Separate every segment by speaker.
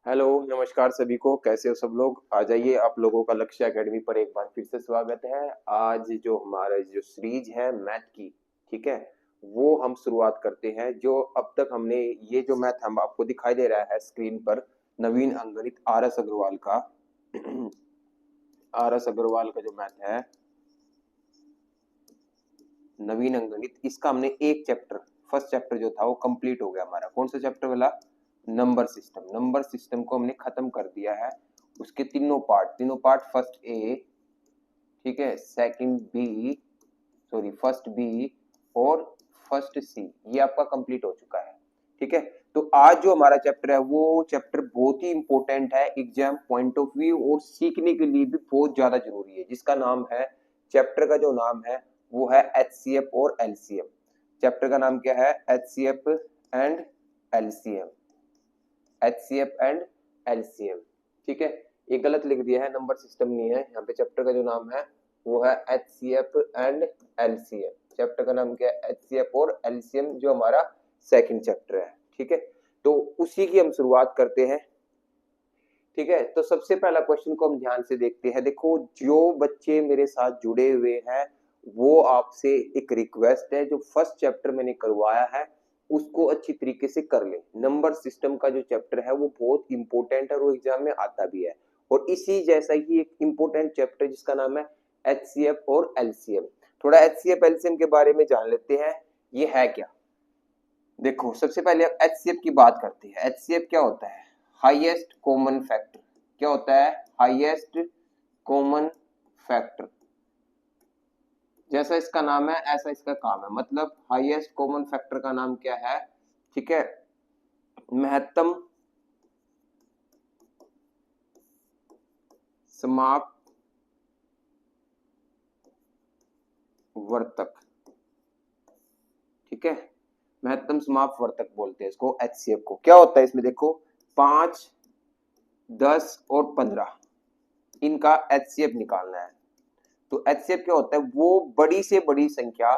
Speaker 1: Hello नमस्कार सभी को। कैसे हो सब लोग? आ जाइए, आप लोगों का लक्ष्य एकेडमी पर एक बार फिर से स्वागत है। आज जो हमारा जो सीरीज है मैथ की, ठीक है, वो हम शुरुआत करते हैं। जो अब तक हमने ये जो मैथ हम आपको दिखाई दे रहा है स्क्रीन पर, नवीन अंकगणित आर एस अग्रवाल का आर एस अग्रवाल का जो मैथ है नवीन अंकगणित, इसका हमने एक चैप्टर, फर्स्ट चैप्टर जो था वो कंप्लीट हो गया हमारा। कौन सा चैप्टर वाला? नंबर सिस्टम को हमने खत्म कर दिया है। उसके तीनों पार्ट फर्स्ट ए, ठीक है, second B, sorry first B और फर्स्ट सी, ये आपका कंप्लीट हो चुका है। ठीक है, तो आज जो हमारा चैप्टर है वो चैप्टर बहुत ही इंपॉर्टेंट है एग्जाम पॉइंट ऑफ व्यू और सीखने के लिए भी बहुत ज्यादा जरूरी है, जिसका नाम है, चैप्टर का जो नाम है वो है एचसीएफ और एलसीएम। चैप्टर का नाम क्या है? HCF and LCM. HCF and LCM, ठीक है। ये गलत लिख दिया है, नंबर सिस्टम नहीं है यहाँ पे। चैप्टर का जो नाम है वो है एचसीएफ एंड एलसीएम। चैप्टर का नाम क्या है? एचसीएफ और एलसीएम, जो हमारा सेकंड चैप्टर है। ठीक है, तो उसी की हम शुरुआत करते हैं। ठीक है, तो सबसे पहला क्वेश्चन को हम ध्यान से देखते हैं। देखो, जो बच्चे मेरे साथ जुड़े हुए हैं वो आपसे एक रिक्वेस्ट है, जो फर्स्ट चैप्टर मैंने करवाया है उसको अच्छी तरीके से कर ले। नंबर सिस्टम का जो चैप्टर है वो बहुत इंपॉर्टेंट है और वो एग्जाम में आता भी है। और इसी जैसा ही एक इंपॉर्टेंट चैप्टर जिसका नाम है एचसीएफ और एलसीएम। थोड़ा एचसीएफ एलसीएम के बारे में जान लेते हैं, ये है क्या। देखो, सबसे पहले एचसीएफ की बात करते हैं। एचसीएफ क्या होता है? Highest common factor. क्या होता है? Highest common factor. जैसा इसका नाम है ऐसा इसका काम है। मतलब हाईएस्ट कॉमन फैक्टर का नाम क्या है? ठीक है, महत्तम समाप वर्तक। ठीक है, महत्तम समाप वर्तक बोलते हैं इसको, एचसीएफ को। क्या होता है इसमें? देखो, 5, 10 और 15, इनका एचसीएफ निकालना है। तो एचसीएफ क्या होता है? वो बड़ी से बड़ी संख्या,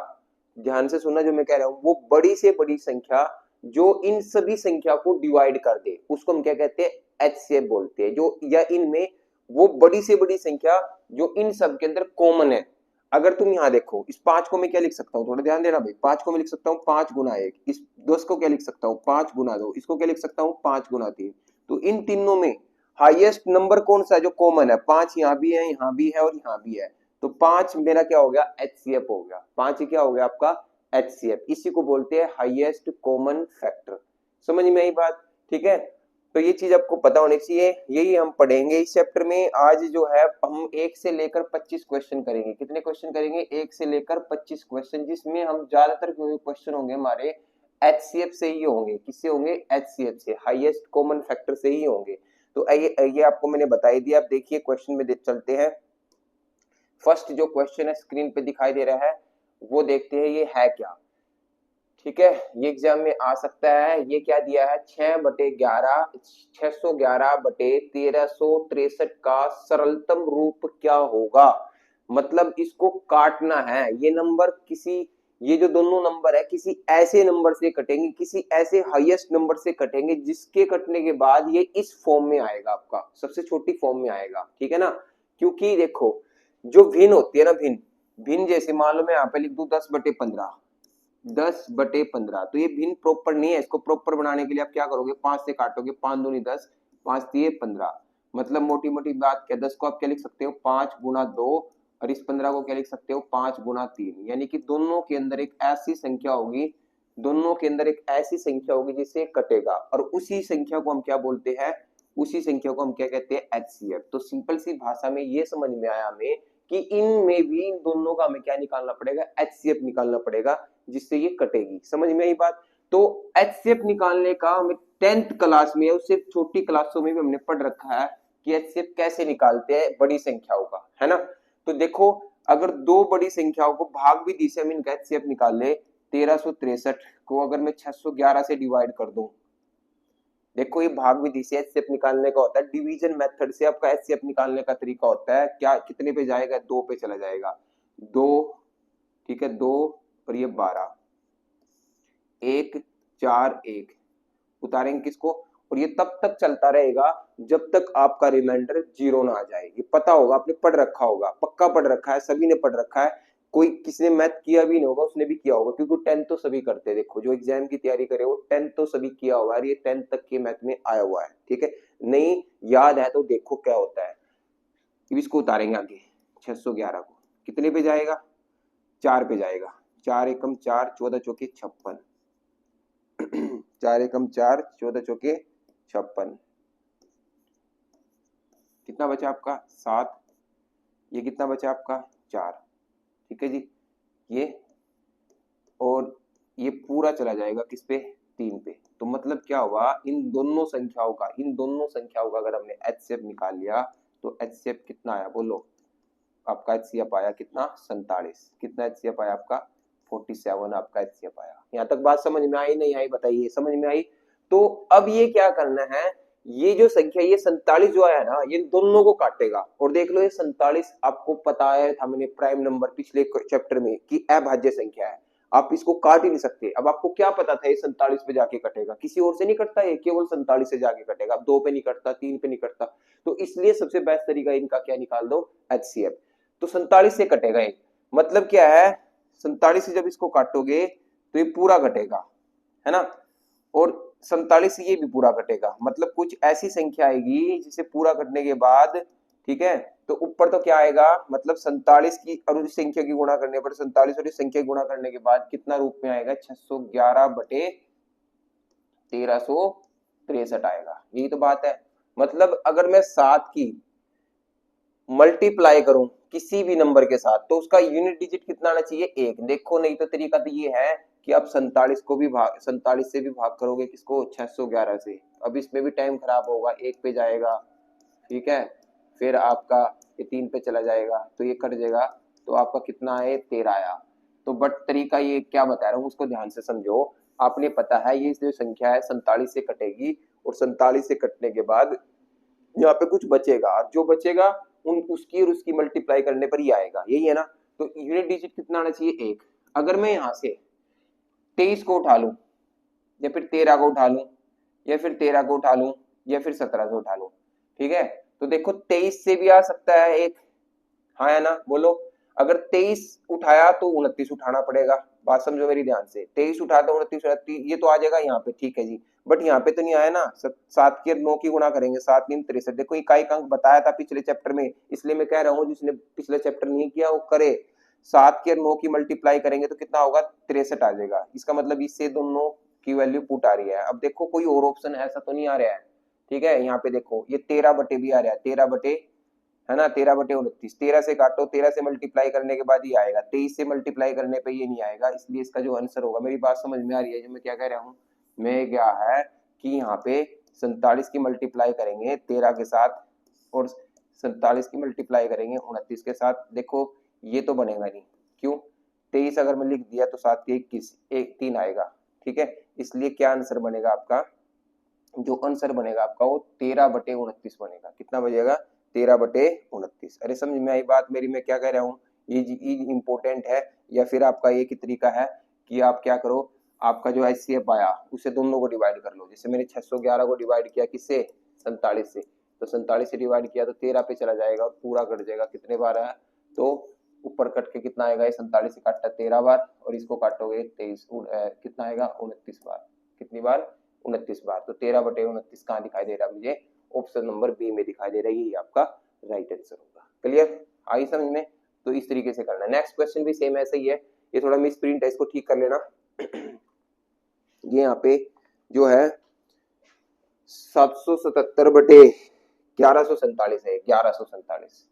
Speaker 1: ध्यान से सुनना जो मैं कह रहा हूं, वो बड़ी से बड़ी संख्या जो इन सभी संख्या को डिवाइड कर दे, उसको हम क्या कहते हैं? एचसीएफ बोलते हैं। जो या इनमें वो बड़ी से बड़ी संख्या जो इन सब के अंदर कॉमन है। अगर तुम यहां देखो, इस 5 को मैं क्या लिख सकता हूं, थोड़ा ध्यान देना भाई। 5 को मैं लिख सकता हूं 5 गुना 1। इस 10 को क्या लिख सकता हूं? 5 गुना 2। इसको क्या लिख सकता हूं? 5 गुना 3। तो इन तीनों में हाईएस्ट नंबर कौन सा है जो कॉमन है? 5 यहां भी है, यहां भी है और यहां भी है। तो 5 मेरा क्या हो गया? एचसीएफ हो गया। 5 क्या हो गया आपका? एचसीएफ। इसी को बोलते हैं हाईएस्ट कॉमन फैक्टर। समझ में आई बात? ठीक है, तो ये चीज आपको पता होनी चाहिए। यही हम पढ़ेंगे इस चैप्टर में। आज जो है हम 1 से लेकर 25 क्वेश्चन करेंगे। कितने क्वेश्चन करेंगे? 1 से लेकर 25 क्वेश्चन, जिसमें हम ज्यादातर क्वेश्चन होंगे हमारे एचसीएफ से ही होंगे। किससे होंगे? एचसीएफ से, हाईएस्ट कॉमन फैक्टर से ही होंगे। तो ये आपको मैंने बता ही दिया। अब देखिए क्वेश्चन में चलते हैं। फर्स्ट जो क्वेश्चन है स्क्रीन पे दिखाई दे रहा है वो देखते हैं, ये है क्या। ठीक है, ये एग्जाम में आ सकता है। ये क्या दिया है? 6/11, 611/1363 का सरलतम रूप क्या होगा। मतलब इसको काटना है। ये नंबर किसी, ये जो दोनों नंबर है किसी ऐसे नंबर से कटेंगे, किसी ऐसे हाईएस्ट नंबर से कटेंगे जिसके कटने के बाद ये इस फॉर्म में आएगा, आपका सबसे छोटी फॉर्म में आएगा। ठीक है ना, क्योंकि देखो जो भिन्न होती है ना, भिन्न भिन्न, जैसे मान लो मैं यहाँ पे लिख दूं 10/15, 10/15, तो ये भिन्न प्रॉपर नहीं है। इसको प्रॉपर बनाने के लिए आप क्या करोगे? 5 से काटोगे, 5 दूनी 10, 5 दिए 15। मतलब मोटी मोटी बात क्या, 10 को आप क्या लिख सकते हो? 5 गुना 2, और इस 15 को क्या लिख सकते हो? 5 गुना 3। यानी कि दोनों के अंदर एक ऐसी संख्या होगी, दोनों के अंदर एक ऐसी संख्या होगी जिससे कटेगा, और उसी संख्या को हम क्या बोलते हैं? उसी संख्या को हम क्या कहते हैं? एचसीएफ। तो सिंपल सी भाषा में ये समझ में आया हमें कि इनमें भी इन दोनों का हमें क्या निकालना पड़ेगा? एचसीएफ निकालना पड़ेगा, जिससे ये कटेगी। समझ में आई बात? तो एचसीएफ निकालने का हमें 10th क्लास में, उससे छोटी क्लासों में भी हमने पढ़ रखा है कि एचसीएफ कैसे निकालते हैं बड़ी संख्याओं का, है ना। तो देखो, अगर दो बड़ी संख्याओं को भाग विधि से हम इनका एचसीएफ निकाल ले, 1363 को अगर मैं 611 से डिवाइड कर दूं, देखो ये भाग विधि से एचसीएफ निकालने का होता है। डिवीजन मेथड से आपका एचसीएफ निकालने का तरीका होता है क्या? कितने पे जाएगा? 2 पे चला जाएगा। 2, ठीक है, 2 और ये 12, 1 4 1, उतारेंगे किसको? और ये तब तक चलता रहेगा जब तक आपका रिमाइंडर 0 ना आ जाए। ये पता होगा, आपने पढ़ रखा होगा, पक्का पढ़ रखा है, सभी ने पढ़ रखा है। कोई किसी ने मैथ किया भी नहीं होगा, उसने भी किया होगा, क्योंकि 10 तो सभी करते हैं। देखो जो एग्जाम की तैयारी करे वो 10 तो सभी किया होगा, और ये 10 तक के मैथ में आया हुआ है। ठीक है, नहीं याद है तो देखो क्या होता है। इसको उतारेंगे आगे, 611 को कितने पे जाएगा, 4 पे जाएगा। 4 एकम 4, 14 चौके 56। 4 एकम 4, 14 चौके 56। कितना बचा आपका 7, ये कितना बचा आपका 4। ठीक है जी, ये और ये पूरा चला जाएगा किस पे, 3 पे। तो मतलब क्या हुआ, इन दोनों संख्याओं का अगर हमने एचसीएफ निकाल लिया तो एचसीएफ कितना आया बोलो, आपका एचसीएफ आया कितना 47। कितना एचसीएफ आया आपका 47 आपका एचसीएफ आया। यहाँ तक बात समझ में आई नहीं आई बताइए, समझ में आई। तो अब ये क्या करना है, ये जो संख्या ये 47 जो आया ना, ये दोनों को काटेगा। और देख लो ये 47 आपको पता है हमने प्राइम नंबर पिछले चैप्टर में कि अभाज्य संख्या है, आप इसको काट ही नहीं सकते। अब आपको क्या पता था ये 47 पे जाके कटेगा, किसी और से नहीं कटता, ये केवल 47 से जाके कटेगा। अब 2 पे नहीं कटता, 3 पे नहीं कटता, तो इसलिए सबसे बेस्ट तरीका इनका क्या, निकाल दो एचसीएफ। तो 47 से कटेगा ये, मतलब क्या है 47 से जब इसको काटोगे तो ये पूरा कटेगा, है ना, और 47 से ये भी पूरा कटेगा। मतलब कुछ ऐसी संख्या आएगी जिसे पूरा कटने के बाद, ठीक है, तो ऊपर तो क्या आएगा, मतलब 47 की और उस संख्या की गुणा करने पर 47 और इस संख्या की गुणा करने के बाद कितना रूप में आएगा, 611 बटे 1363 आएगा। यही तो बात है। मतलब अगर मैं 7 की मल्टीप्लाई करूं किसी भी नंबर के साथ तो उसका यूनिट डिजिट कितना आना चाहिए, 1। देखो नहीं तो तरीका तो ये है कि अब 47 को भी भाग, 47 से भी भाग करोगे किसको, 611 से। अब इसमें भी टाइम खराब होगा, 1 पे जाएगा, ठीक है, फिर आपका ये 3 पे चला जाएगा, तो ये कट जाएगा, तो आपका कितना है 13 आया। तो बट तरीका ये क्या बता रहा हूँ उसको ध्यान से समझो। आपने पता है ये जो संख्या है 47 से कटेगी, और 47 से कटने के बाद यहाँ पे कुछ बचेगा, और जो बचेगा उन उसकी और उसकी मल्टीप्लाई करने पर ही आएगा, यही है ना। तो यूनिट डिजिट कितना आना चाहिए, 1। अगर मैं यहाँ से 23 को उठा लूं, या फिर 13 को उठा लूं, या फिर 13 को उठा लूं, या फिर 17 को उठा लूं, ठीक है, तो देखो 23 से भी आ सकता है एक, हाँ है ना, बोलो। अगर 23 उठाया तो 29 उठाना पड़ेगा। बात समझो मेरी ध्यान से, 23 उठा तो 29 ये तो आ जाएगा यहाँ पे, ठीक है जी। बट यहाँ पे तो नहीं आया ना, 7 की 9 की गुणा करेंगे, 7 3 63। देखो इकाई अंक बताया था पिछले चैप्टर में, इसलिए मैं कह रहा हूँ जिसने पिछले चैप्टर नहीं किया वो करे। 7 की 9 की मल्टीप्लाई करेंगे तो कितना होगा 63 आ जाएगा। इसका मतलब इससे दोनों की वैल्यू पुट आ रही है। अब देखो कोई और ऑप्शन ऐसा तो नहीं आ रहा है, ठीक है। यहाँ पे देखो ये 13 बटे भी आ रहा है, 13 बटे, है ना, 13 बटे 29। 13 से काटो, 13 से मल्टीप्लाई करने के बाद ये आएगा, 23 से मल्टीप्लाई करने पे ये नहीं आएगा, इसलिए इसका जो आंसर होगा, मेरी बात समझ में आ रही है जो मैं क्या कह रहा हूँ। मैं क्या है कि यहाँ पे 47 की मल्टीप्लाई करेंगे 13 के साथ, और 47 की मल्टीप्लाई करेंगे 29 के साथ। देखो ये तो बनेगा नहीं, क्यों, 23 अगर मैं लिख दिया तो 7 के 21, 3 आएगा, ठीक है। इसलिए क्या आंसर बनेगा आपका, जो आंसर बनेगा आपका वो 13 बटे 29 बनेगा। कितना बजेगा, 13 बटे 29। अरे समझ में आई बात मेरी, मैं क्या कह रहा हूँ, ये इंपॉर्टेंट है। या फिर आपका एक ही तरीका है कि आप क्या करो, आपका जो एचसीएफ आया उसे दोनों को डिवाइड कर लो। जैसे मैंने 611 को डिवाइड किया किससे, 47 से, तो 47 से डिवाइड किया तो 13 पे चला जाएगा और पूरा कट जाएगा। कितने बार आया, तो ऊपर कट के कितना आएगा, ये 47 से काटा 13 बार, और इसको काटोगे 23, कितना आएगा 29 बार। कितनी बार, 29 बार। तो 13 बटे 29 कहाँ दिखाई दे रहा है मुझे, ऑप्शन नंबर बी में दिखाई दे रही है, आपका राइट आंसर होगा। क्लियर, आई समझ में। तो इस तरीके से करना है। नेक्स्ट क्वेश्चन भी सेम ऐसा ही है, ये थोड़ा मिस प्रिंट है, इसको ठीक कर लेना। ये यहाँ पे जो है 777 बटे 1147 है, 1147।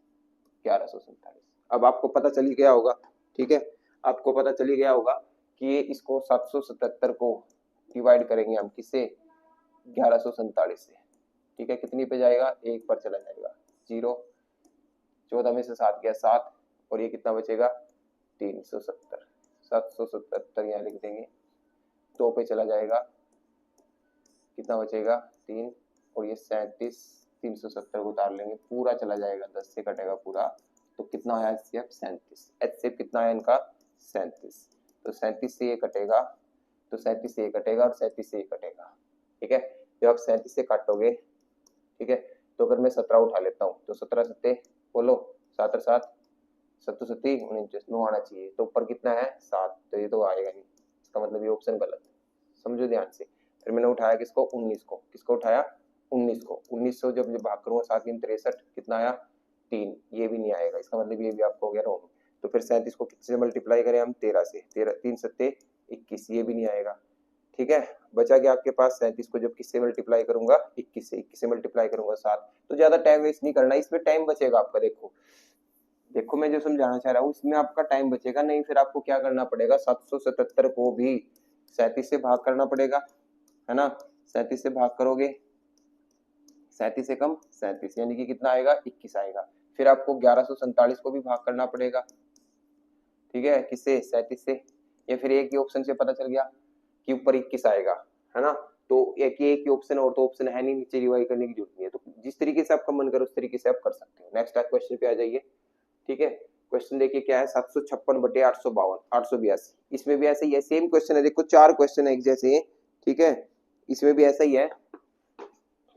Speaker 1: अब आपको पता चल गया होगा, ठीक है, आपको पता चल गया होगा कि इसको 777 को डिवाइड करेंगे हम किससे, 1147 से, ठीक है। कितनी पे जाएगा, 1 पर चला जाएगा, 0, 14 में से 7 गया 7, और ये कितना बचेगा 370। 777 यहाँ लिख देंगे, 2 पे चला जाएगा, कितना बचेगा 3, और ये 37, 370 को उतार लेंगे, पूरा चला जाएगा, 10 से कटेगा पूरा, तो कितना आया एचसीएफ 37। एचसीएफ कितना है इनका 37। तो 37 से ये कटेगा, तो 37 से ये कटेगा और 37 से ये कटेगा, ठीक है। जब आप 37 से काटोगे, ठीक है, तो अगर मैं 17 उठा लेता हूँ तो 17 सत्ते बोलो 7 और 7 सत्तू सत्ती 49, 9 आना चाहिए, तो ऊपर कितना है 7, तो ये तो आएगा नहीं, इसका मतलब ये ऑप्शन गलत है, समझो ध्यान से। फिर मैंने उठाया किसको 19 को, किसको उठाया 19 को, 19 से जब भाग करूंगा 7 3 63 कितना आया 3, ये भी नहीं आएगा, इसका मतलब ये भी आपको हो गया रॉन्ग। तो फिर 37 को किससे मल्टीप्लाई करें हम 13 से, 13 3 सत्ते 21, ये भी नहीं आएगा, ठीक है। बचा गया आपके पास 37 को जब किससे मल्टीप्लाई करूंगा 21 से, 21 से मल्टीप्लाई करूंगा 7, तो ज्यादा टाइम वेस्ट नहीं करना, इसमें टाइम बचेगा आपका, देखो देखो मैं जो समझाना चाह रहा हूँ इसमें आपका टाइम बचेगा नहीं, फिर आपको क्या करना पड़ेगा 777 को भी 37 से भाग करना पड़ेगा, है ना, 37 से भाग करोगे 37 से कम 37 यानी कि कितना आएगा 21 आएगा, फिर आपको 1147 को भी भाग करना पड़ेगा, ठीक है, किससे 37 से, या फिर एक ही ऑप्शन से पता चल गया कि ऊपर 21 आएगा, है ना, तो एक ही ऑप्शन और तो ऑप्शन है नहीं, नीचे रिवाइज करने की जरूरत नहीं है, तो जिस तरीके से आपका मन करे उस तरीके से आप कर सकते हो। नेक्स्ट क्वेश्चन पे आ जाइए, ठीक है, क्वेश्चन देखिए क्या है 756/882, इसमें भी ऐसा ही है, सेम क्वेश्चन है, देखो 4 क्वेश्चन है एक जैसे, ठीक है, इसमें भी ऐसा ही है,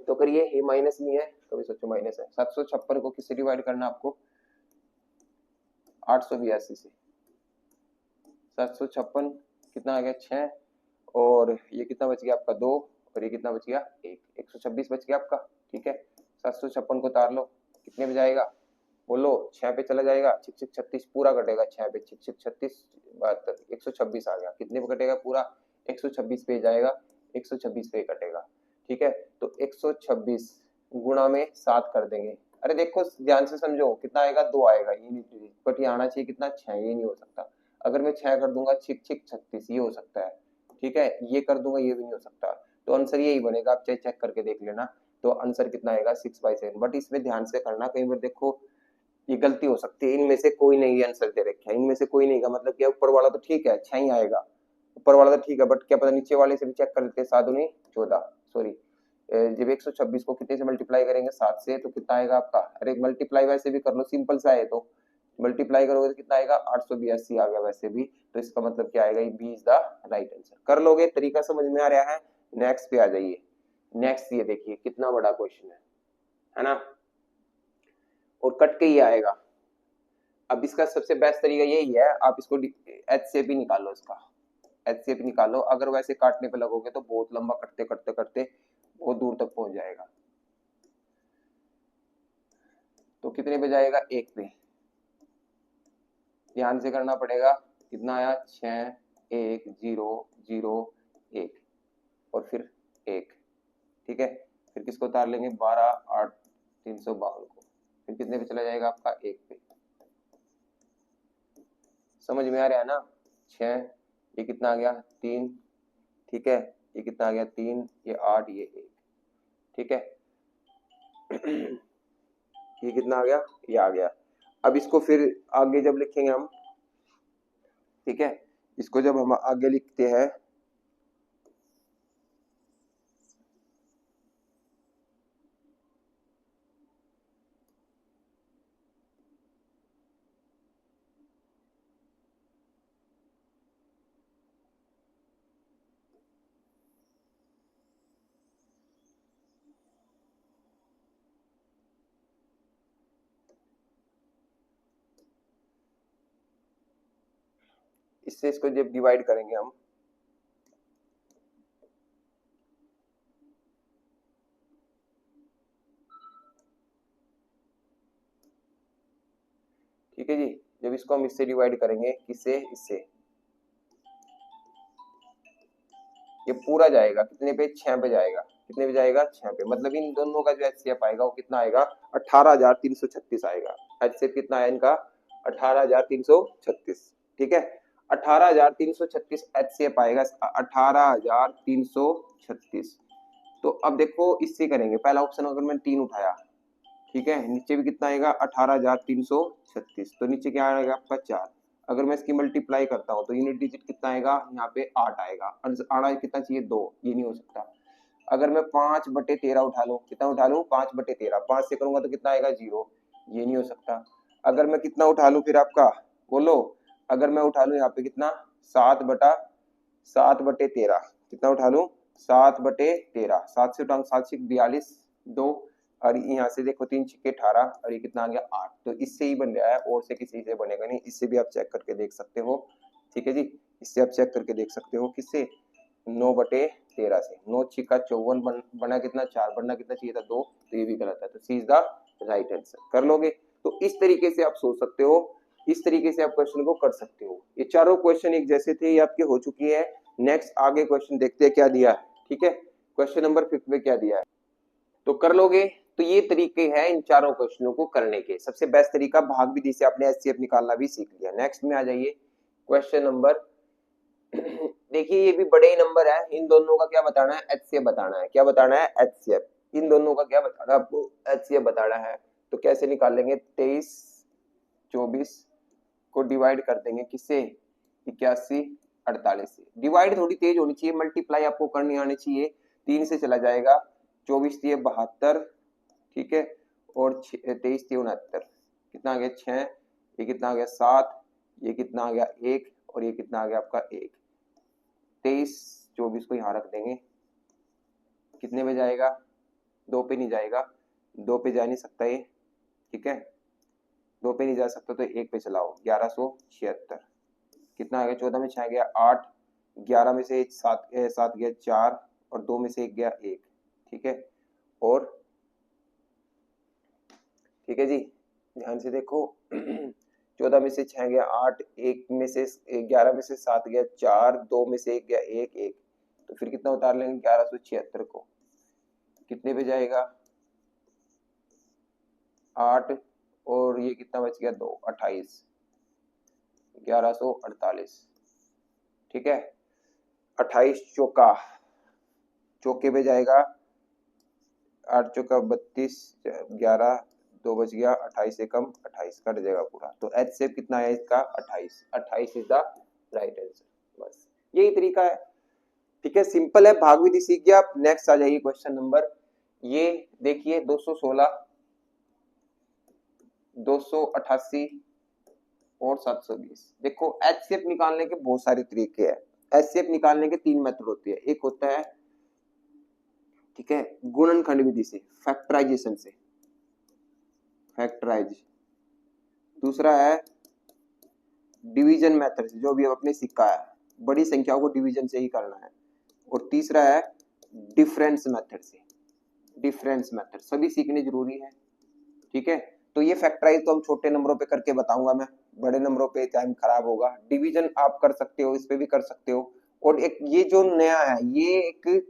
Speaker 1: तो करिए ये माइनस नहीं है, कभी सोचो माइनस है, 756 को किससे डिवाइड करना आपको 882 से, 756 कितना आ गया 6, और ये कितना बच गया आपका 2, और ये कितना बच गया 1, 126 बच गया आपका, ठीक है। 756 को तार लो, कितने पे जाएगा बोलो 6 पे चला जाएगा, 6 36 पूरा कटेगा 6 पे, 6 36 72 126 आ गया, कितने पे कटेगा पूरा 126 पे जाएगा, 126 पे कटेगा, ठीक है। तो 126 गुणा में 7 कर देंगे, अरे देखो ध्यान से समझो कितना आएगा 2 आएगा, ये नहीं, बट ये आना चाहिए कितना 6, ये नहीं हो सकता, अगर मैं 6 कर दूंगा 6 6 36 ये हो सकता है, ठीक है, ये कर दूंगा ये भी नहीं हो सकता, तो आंसर यही बनेगा, आप चाहे चेक करके देख लेना, तो आंसर कितना आएगा 6/7, बट इसमें ध्यान से करना, कई बार देखो ये गलती हो सकती है, इनमें से कोई नहीं आंसर दे रखा है, इनमें से कोई नहीं का मतलब क्या, ऊपर वाला तो ठीक है 6 ही आएगा, ऊपर वाला तो ठीक है, बट क्या पता नीचे वाले से भी चेक कर लेते हैं, 7 दूनी 14, सॉरी, जब 126 को कितने से मल्टीप्लाई करेंगे 7 से, तो कितना आएगा आपका, अरे मल्टीप्लाई वैसे भी कर लो, सिंपल सा है, तो मल्टीप्लाई करोगे तो कितना आएगा 882 आ गया वैसे भी, तो इसका मतलब क्या आएगा, B is the right answer, कर लोगे, तरीका समझ में आ रहा है। नेक्स्ट पे आ जाइए, नेक्स्ट ये देखिए कितना बड़ा क्वेश्चन है ना, और कट के ही आएगा, अब इसका सबसे बेस्ट तरीका यही है, आप इसको एच से भी निकालो, इसका एच से भी निकालो, अगर वैसे काटने पे लगोगे तो बहुत लंबा करते करते करते बहुत दूर तक पहुंच जाएगा, तो कितने पे जाएगा 1 पे, ध्यान से करना पड़ेगा, कितना आया 6 1 0 0 1 और फिर 1, ठीक है, फिर किसको उतार लेंगे 12 8 352 को, फिर कितने पे चला जाएगा आपका 1 पे, समझ में आ रहा है ना, 6 ये कितना आ गया 3, ठीक है, ये कितना आ गया 3, ये 8 ये 1, ठीक है ये कितना आ गया, ये आ गया, अब इसको फिर आगे जब लिखेंगे हम, ठीक है, इसको जब हम आगे लिखते हैं, इससे इसको जब डिवाइड करेंगे हम, ठीक है जी, जब इसको हम इससे डिवाइड करेंगे, किससे, इससे, ये पूरा जाएगा कितने पे 6 पे जाएगा, कितने पे जाएगा 6 पे, मतलब इन दोनों का जो एचसीएफ आएगा वो कितना आएगा 18,336 आएगा, एचसीएफ कितना है इनका 18,336, ठीक है, 18,336 एचसीएफ आएगा, 18,336, तो अब देखो इससे करेंगे, पहला ऑप्शन अगर मैंने 3 उठाया, ठीक है, नीचे भी कितना आएगा 18,336, तो नीचे क्या आएगा आपका 4, अगर मैं इसकी मल्टीप्लाई करता हूँ तो यूनिट डिजिट कितना आएगा यहाँ पे 8 आएगा, आना कितना चाहिए 2, ये नहीं हो सकता, अगर मैं 5/13 उठा लूँ, कितना उठा लूँ 5/13, 5 से करूंगा तो कितना आएगा 0, ये नहीं हो सकता, अगर मैं कितना उठा लूँ फिर आपका बोलो, अगर मैं उठा लूँ यहाँ पे कितना 7/13, कितना उठा लूँ 7/13, 7 से उठाऊंगा 7 से 42, 2, और यहाँ से देखो 3 छिक्के 18, और ये कितना आ गया 8। तो इससे ही बन रहा है, और से किसी से बनेगा नहीं। इससे भी आप चेक करके देख सकते हो, ठीक है जी। इससे आप चेक करके देख सकते हो, किससे, 9/13 से। 9 छिक्का 54 बना कितना, 4, बनना कितना चाहिए था 2, तो ये भी गलत है। तो सी इज द राइट आंसर। कर लोगे? तो इस तरीके से आप सोच सकते हो, इस तरीके से आप क्वेश्चन को कर सकते हो। ये चारों क्वेश्चन एक जैसे थे, ये आपके हो चुकी है। नेक्स्ट आगे क्वेश्चन देखते हैं क्या दिया है, ठीक है। क्वेश्चन नंबर 5 में क्या दिया है, तो कर लोगे। तो ये तरीके हैं इन चारों क्वेश्चनों को करने के। सबसे बेस्ट तरीका भाग विधि से आपने एचसीएफ निकालना भी सीख लिया। नेक्स्ट में आ जाइए, क्वेश्चन नंबर देखिए, ये भी बड़े ही नंबर है। इन दोनों का क्या बताना है, एचसीएफ बताना है। क्या बताना है, एचसीएफ। इन दोनों का क्या बताना है आपको, एचसीएफ बताना है। तो कैसे निकालेंगे, 23 24 को डिवाइड कर देंगे किससे, 81 48 से। डिवाइड थोड़ी तेज होनी चाहिए, मल्टीप्लाई आपको करनी आनी चाहिए। 3 से चला जाएगा, 24 3 72, ठीक है, और 23 3 69, कितना आ गया 6, ये कितना आ गया 7, ये कितना आ गया 1, और ये कितना आ गया आपका 1। 23 24 को यहाँ रख देंगे, कितने पे जाएगा, 2 पे नहीं जाएगा, 2 पे जा नहीं सकता ये, ठीक है, 2 पे नहीं जा सकता, तो 1 पे चलाओ, 1176। कितना आ गया, 14 में 6 गया 8, 11 में से 7 गया 4, और 2 में से 1 गया 1, ठीक है। और ठीक है जी, ध्यान से देखो 14 में से 6 गया 8, 1 में से 11 में से 7 गया 4, 2 में से 1 गया 1 1, तो फिर कितना उतार लेंगे 1176 को, कितने पे जाएगा 8, और ये कितना बच गया 2, 28, 1148, ठीक है। 28 चौका, चौके पे जाएगा 8 चौका 32, 11, 2 बच गया, 28 से कम 28 कट जाएगा पूरा। तो एच सेप कितना है इसका 28, 28 इज द राइट आंसर। बस यही तरीका है, ठीक है, सिंपल है। भाग विधि सीख गया आप। नेक्स्ट आ जाइए क्वेश्चन नंबर, ये देखिए 216, 288 और 720। देखो एचसीएफ निकालने के बहुत सारे तरीके हैं। एचसीएफ निकालने के 3 मेथड होते हैं। एक होता है, ठीक है, गुणनखंड विधि से, फैक्टराइजेशन से, फैक्टराइज। दूसरा है डिवीजन मेथड से, जो भी अपने सीखा है, बड़ी संख्याओं को डिवीजन से ही करना है। और तीसरा है डिफरेंस मेथड से। डिफरेंस मेथड सभी सीखने जरूरी है, ठीक है। तो ये फैक्टराइज तो हम छोटे नंबरों पे करके बताऊंगा मैं, बड़े नंबरों पे टाइम खराब होगा। डिवीजन आप कर सकते हो, इस पे भी कर सकते हो। और एक ये जो नया है, ये एक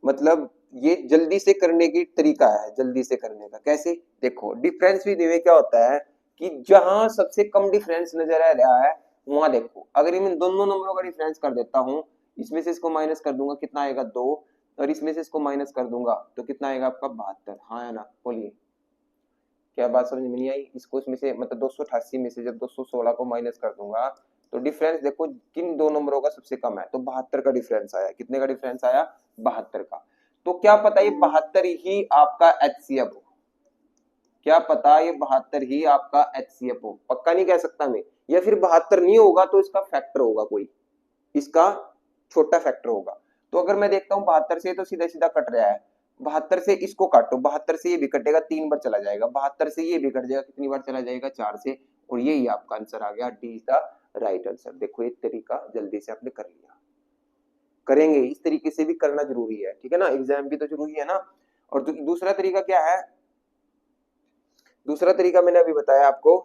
Speaker 1: मतलब ये जल्दी से करने की तरीका है, जल्दी से करने का। कैसे, देखो डिफरेंस विधि में क्या होता है कि जहां सबसे कम डिफरेंस नजर आ रहा है वहां देखो, अगर इन दोनों नंबरों का डिफरेंस कर देता हूं, इसमें से इसको माइनस कर दूंगा, कितना आएगा 2, और इसमें से इसको माइनस कर दूंगा तो कितना आएगा आपका 72। हाँ है ना, बोलिए क्या बात समझ में नहीं आई। इसको इसमें से मतलब 288 में से जब 216 को माइनस कर दूंगा तो डिफरेंस देखो किन दो नंबरों का सबसे कम है, तो 72 का डिफरेंस आया। कितने का डिफरेंस आया, 72 का। तो क्या पता ये 72 ही आपका एचसीएफ हो, क्या पता ये 72 ही आपका एचसीएफ हो, पक्का नहीं कह सकता मैं। या फिर 72 नहीं होगा तो इसका फैक्टर होगा कोई, इसका छोटा फैक्टर होगा। तो अगर मैं देखता हूँ 72 से तो सीधा सीधा कट रहा है, 72 से इसको काटो, 72 से ये भी कटेगा, 3 बार चला जाएगा, 72 से ये भी कट जाएगा, कितनी बार चला जाएगा 4 से, और यही आपका आंसर आ गया, D is the right answer. देखो एक तरीका जल्दी से आपने कर लिया, करेंगे इस तरीके से भी करना जरूरी है, ठीक है ना, एग्जाम भी तो जरूरी है ना। और दूसरा तरीका क्या है, दूसरा तरीका मैंने अभी बताया आपको,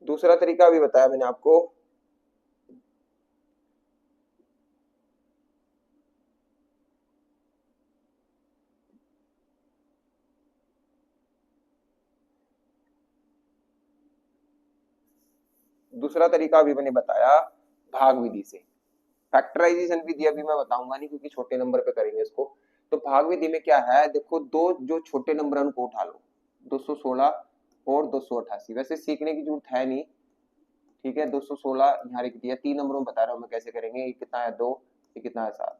Speaker 1: दूसरा तरीका अभी बताया मैंने आपको, दूसरा तरीका अभी मैंने बताया भाग विधि से। फैक्टराइजेशन विधि अभी मैं बताऊंगा नहीं क्योंकि छोटे नंबर पे करेंगे इसको। तो भाग विधि में क्या है, देखो दो जो छोटे नंबर है उनको उठा लो, 216 और 288। वैसे सीखने की जरूरत है नहीं, ठीक है। 216 यहाँ लिख दिया, 3 नंबरों में बता रहा हूँ मैं कैसे करेंगे। ये कितना है 2, ये कितना है 7,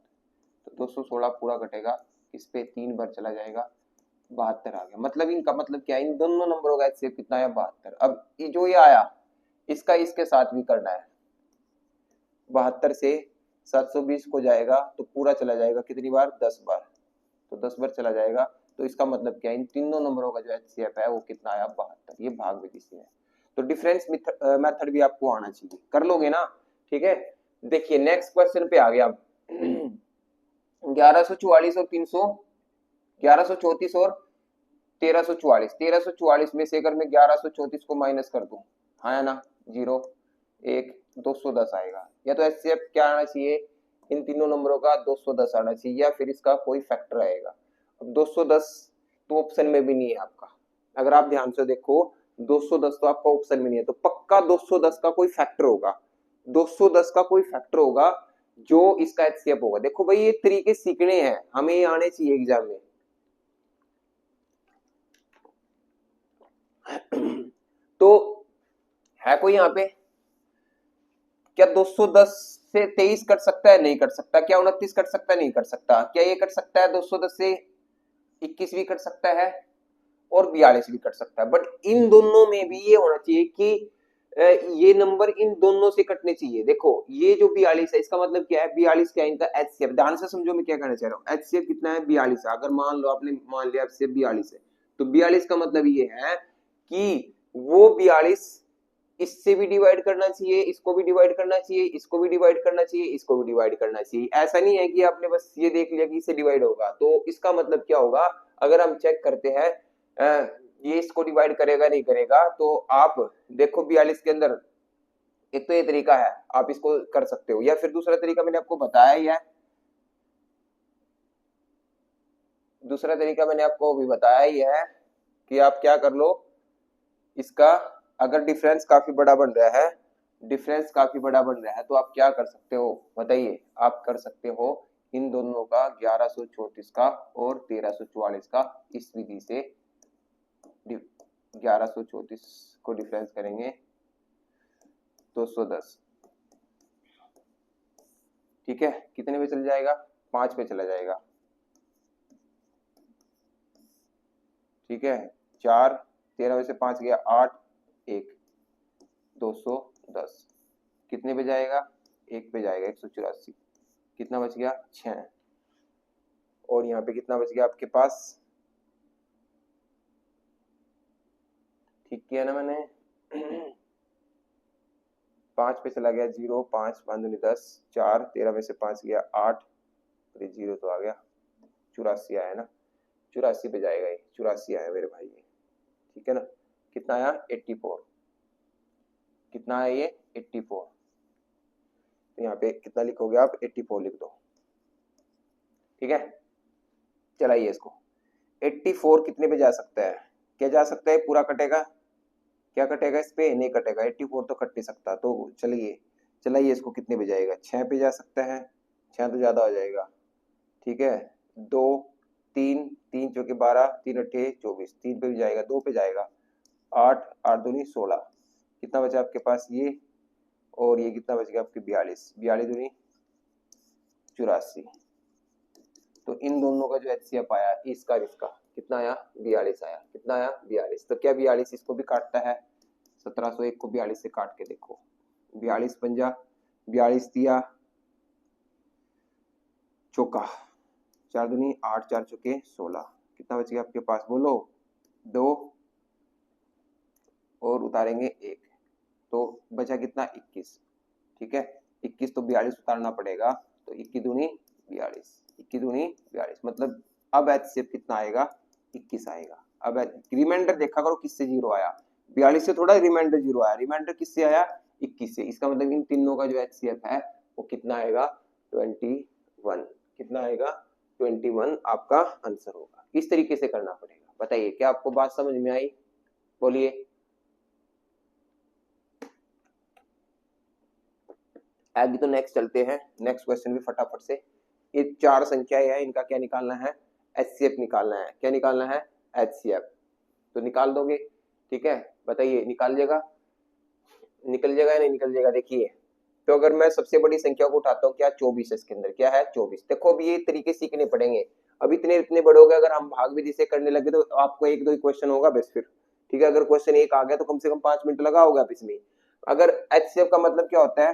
Speaker 1: तो 216 पूरा कटेगा, इस पे 3 बार चला जाएगा, 72 आ गया। मतलब इनका मतलब क्या है, इन दोनों नंबरों का एचसीएफ कितना है 72। अब जो ये आया इसका इसके साथ भी करना है, 72 से 720 को जाएगा तो पूरा चला जाएगा कितनी बार, 10 बार, तो 10 बार चला जाएगा। तो इसका मतलब क्या है, इन तीनों नंबरों का जो एचसीएफ है वो कितना आया, 72। ये भाग विधि से है। तो डिफरेंस मेथड भी आपको आना चाहिए, कर लोगे ना, ठीक है। देखिए नेक्स्ट क्वेश्चन पे आ गया 1144 और 300, 1134 और 1344, 1344 में से अगर मैं 1134 को माइनस कर दूं, हाँ या ना, 0 1 210 आएगा। या तो एचसीएफ क्या आना चाहिए, इन तीनों नंबरों का 210 आना चाहिए, या फिर इसका कोई फैक्टर आएगा। अब 210 तो ऑप्शन में भी नहीं है आपका, अगर आप ध्यान से देखो 210 तो आपका ऑप्शन में नहीं है, तो पक्का 210 का कोई फैक्टर होगा, 210 का कोई फैक्टर होगा जो इसका एचसीएफ होगा। देखो भाई ये तरीके सीखने हैं, हमें ये आने चाहिए एग्जाम में। तो है कोई यहाँ पे, क्या 210 से 23 कट सकता है, नहीं कट सकता। क्या 29 कट सकता है, नहीं कट सकता। क्या ये कट सकता है, 210 से 21 भी कट सकता है और 42 भी कट सकता है। बट इन दोनों में भी ये होना चाहिए कि ये नंबर इन दोनों से कटने चाहिए। देखो ये जो 42 है इसका मतलब क्या है, 42 क्या है इनका एचसीएफ। ध्यान से समझो मैं क्या कहना चाह रहा हूँ। एचसीएफ कितना है, 42 है। अगर मान लो आपने मान लिया एचसीएफ 42 है, तो 42 का मतलब ये है कि वो 42 इससे भी डिवाइड करना चाहिए, इसको भी डिवाइड करना चाहिए, इसको भी डिवाइड करना चाहिए, इसको भी डिवाइड करना चाहिए। ऐसा नहीं है कि आपने बस ये देख लिया कि इससे डिवाइड होगा। तो इसका मतलब क्या होगा, अगर हम चेक करते हैं ये इसको डिवाइड करेगा नहीं करेगा, तो आप देखो 42 के अंदर एक तो ये तरीका है, आप इसको कर सकते हो, या फिर दूसरा तरीका मैंने आपको बताया ही है, दूसरा तरीका मैंने आपको अभी बताया ही है कि आप क्या कर लो, इसका अगर डिफरेंस काफी बड़ा बन रहा है, डिफरेंस काफी बड़ा बन रहा है, तो आप क्या कर सकते हो बताइए। आप कर सकते हो इन दोनों का 1134 का और 1344 का इस विधि से 1134 को डिफरेंस करेंगे 210, ठीक है। कितने पे चल जाएगा, 5 पे चला जाएगा, ठीक है। 4 13 में से 5 गया 8 1 210, कितने पे जाएगा, 1 पे जाएगा 184, कितना बच गया 6, और यहाँ पे कितना बच गया आपके पास, ठीक किया ना मैंने 5 पे चला गया 0 5 5 10 4 13 में से 5 गया 8, 0 तो आ गया 84 आया ना, 84 पे जाएगा ये, 84 आया मेरे भाई ये, ठीक है ना। कितना आया 84, कितना आया ये 84, तो यहाँ पे कितना लिखोगे आप 84 लिख दो, ठीक है। चलाइए इसको, 84 कितने पे जा सकता है, क्या जा सकता है, पूरा कटेगा, क्या कटेगा इस पे, नहीं कटेगा, 84 तो कट नहीं सकता। तो चलिए चलाइए इसको, कितने पे जाएगा, 6 पे जा सकता है, 6 तो ज्यादा हो जाएगा, ठीक है। 2 3 3 चौके 12 3 अट्ठे 24, 3 पे भी जाएगा, 2 पे जाएगा 8 8 दूनी 16, कितना बचा आपके पास ये, और ये कितना बच गया आपके 42 42 दूनी 84। तो इन दोनों का जो एचसीएफ आया इसका इसका कितना आया 42 आया, कितना आया 42। तो क्या 42 इसको भी काटता है, 1701 को 42 से काट के देखो, 42 पंजा 42 दिया चौका 4 दूनी 8 4 चौके 16, कितना बच गया आपके पास बोलो, 2 और उतारेंगे 1, तो बचा कितना 21, ठीक है। 21 तो 42 उतारना पड़ेगा, तो 21 दूनी 42, 21 दूनी 42, मतलब अब एचसीएफ कितना आएगा 21 आएगा। अब रिमाइंडर देखा करो किससे 0 आया, 42 से थोड़ा रिमाइंडर 0 आया, रिमाइंडर किससे आया 21 से। इसका मतलब इन तीनों का जो एचसीएफ है वो कितना आएगा 21, कितना आएगा 21 आपका आंसर होगा। इस तरीके से करना पड़ेगा। बताइए क्या आपको बात समझ में आई, बोलिए। अभी तो नेक्स्ट चलते हैं, नेक्स्ट क्वेश्चन भी फटाफट से। ये 4 संख्याएं हैं, इनका क्या निकालना है, एचसीएफ निकालना है। क्या निकालना है, एचसीएफ। तो निकाल दोगे, ठीक है। बताइए निकाल जाएगा, निकल जाएगा या नहीं निकल जाएगा। देखिए तो अगर मैं सबसे बड़ी संख्या को उठाता हूँ, क्या 24 है इसके अंदर, क्या है 24। देखो अभी ये तरीके सीखने पड़ेंगे, अब इतने इतने बड़े हो गए, अगर हम भाग विधि से करने लगे तो आपको 1-2 क्वेश्चन होगा बस फिर, ठीक है। अगर क्वेश्चन 1 आ गया तो कम से कम 5 मिनट लगाओगे आप इसमें। अगर एचसीएफ का मतलब क्या होता है,